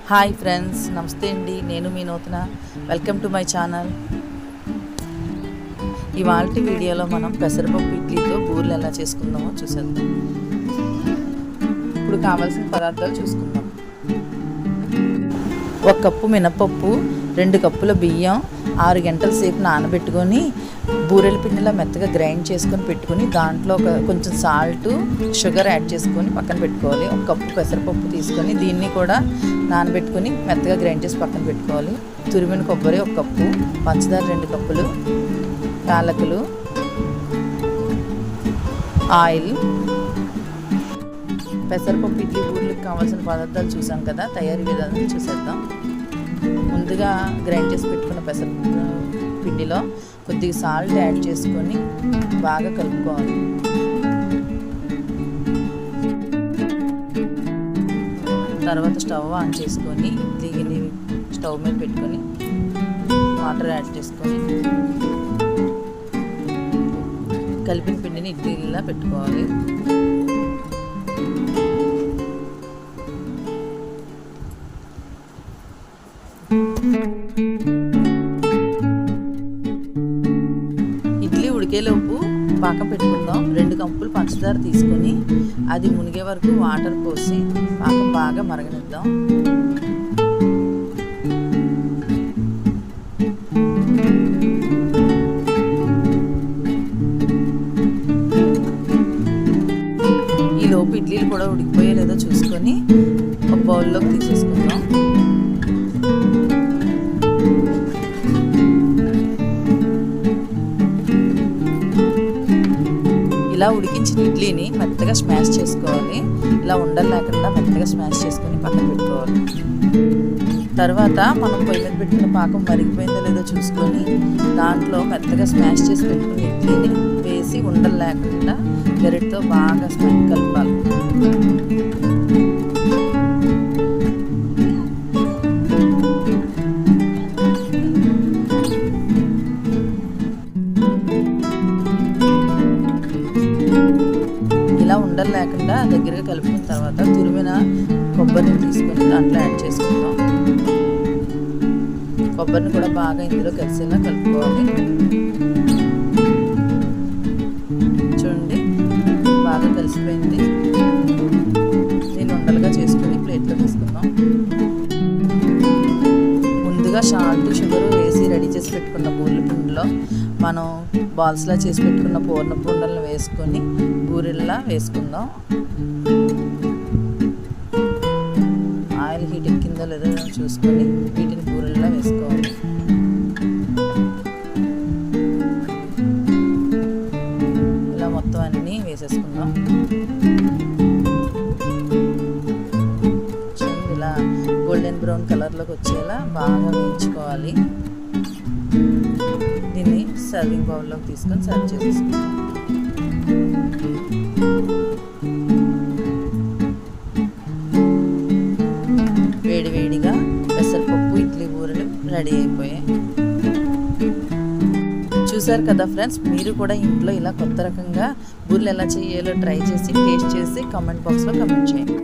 Hi friends, నమస్తే అండి. నేను మీ నూతన. Welcome to my channel. ఇవాళ వీడియోలో మనం పెసరపప్పు ఇడ్లీతో బూరెలు ఎలా చేసుకుందామో చూసేద్దాం. ఇప్పుడు కావాల్సిన పదార్థాలు చూసుకుందాం. 1 కప్పు మినపప్పు, 2 కప్పుల బియ్యం 6 గంటల సేపు నానబెట్టుకొని బూరెల పిండిలా మెత్తగా గ్రైండ్ చేసుకొని పెట్టుకొని దాంట్లో కొంచెం సాల్ట్, షుగర్ యాడ్ చేసుకొని పక్కన పెట్టుకోవాలి. 1 కప్పు పెసరపప్పు తీసుకొని దీన్ని కూడా నానబెట్టుకొని మెత్తగా గ్రైండ్ చేసి పక్కన పెట్టుకోవాలి. తురిమిన కొబ్బరి 1 కప్పు, పంచదార 2 కప్పులు, యాలకులు, ఆయిల్. పెసరపప్పు ఇడ్లీ బూరెలకు కావాల్సిన పదార్థాలు చూసాం కదా, తయారీ విధానం చూసేద్దాం. ముందుగా గ్రైండ్ చేసి పెట్టుకున్న పెసరపప్పు పిండిలో కొద్దిగా సాల్ట్ యాడ్ చేసుకొని బాగా కలుపుకోవాలి. తర్వాత స్టవ్ ఆన్ చేసుకొని ఇడ్లీ గిన్నె స్టవ్ మీద పెట్టుకొని వాటర్ యాడ్ చేసుకొని కలిపిన పిండిని ఇడ్లీలా పెట్టుకోవాలి. ఇడ్లీ ఉడికేలోపు పాకం పెట్టుకుందాం. 2 కప్పులు పంచదార తీసుకొని అది మునిగే వరకు వాటర్ పోసి పాకం బాగా మరగనిద్దాం. ఈలోపు ఇడ్లీలు కూడా ఉడికిపోయే లేదో చూసుకొని ఒక బౌల్లోకి తీసేసుకుందాం. ఇలా ఉడికించిన ఇడ్లీని మెత్తగా స్మాష్ చేసుకోవాలి. ఇలా ఉండలు లేకుండా మెత్తగా స్మాష్ చేసుకొని పక్కన పెట్టుకోవాలి. తర్వాత మనం పొయ్యి మీద పెట్టిన పాకం మరిగిపోయిందో లేదో చూసుకొని దాంట్లో మెత్తగా స్మాష్ చేసి పెట్టుకున్న ఇడ్లీని వేసి ఉండలు లేకుండా గరిటతో బాగా కలపాలి. ఇలా ఉండలు లేకుండా దగ్గరగా కలుపుకున్న తర్వాత తురిమిన కొబ్బరిని తీసుకొని దాంట్లో యాడ్ చేసుకుందాం. కొబ్బరిని కూడా బాగా ఇందులో కలిసేలా కలుపుకోవాలి. చూడండి, బాగా కలిసిపోయింది. దీన్ని ఉండలుగా చేసుకొని ప్లేట్లో తీసుకుందాం. ముందుగా సాల్ట్, షుగర్ వేసి రెడీ చేసి పెట్టుకున్న బూరెల పిండిలో మనం బాల్స్లా చేసి పెట్టుకున్న పూర్ణపు ఉండలను వేసుకొని బూరెల్లా వేసుకుందాం. ఆయిల్ హీట్ ఎక్కిందో లేదో చూసుకొని వీటిని బూరెల్లా వేసుకోవాలి. ఇలా మొత్తం అన్నీ వేసేసుకుందాం. ఇలా గోల్డెన్ బ్రౌన్ కలర్లోకి వచ్చేలా బాగా వేయించుకోవాలి. దీన్ని సర్వింగ్ బౌల్లోకి తీసుకొని సర్వ్ చేసేసుకుందాం. వేడివేడిగా పెసరపప్పు ఇడ్లీ బూరెలు రెడీ అయిపోయాయి. చూసారు కదా ఫ్రెండ్స్, మీరు కూడా ఇంట్లో ఇలా కొత్త రకంగా బూరెలు ఎలా చేయాలో ట్రై చేసి టేస్ట్ చేసి కామెంట్ బాక్స్లో కామెంట్ చేయండి.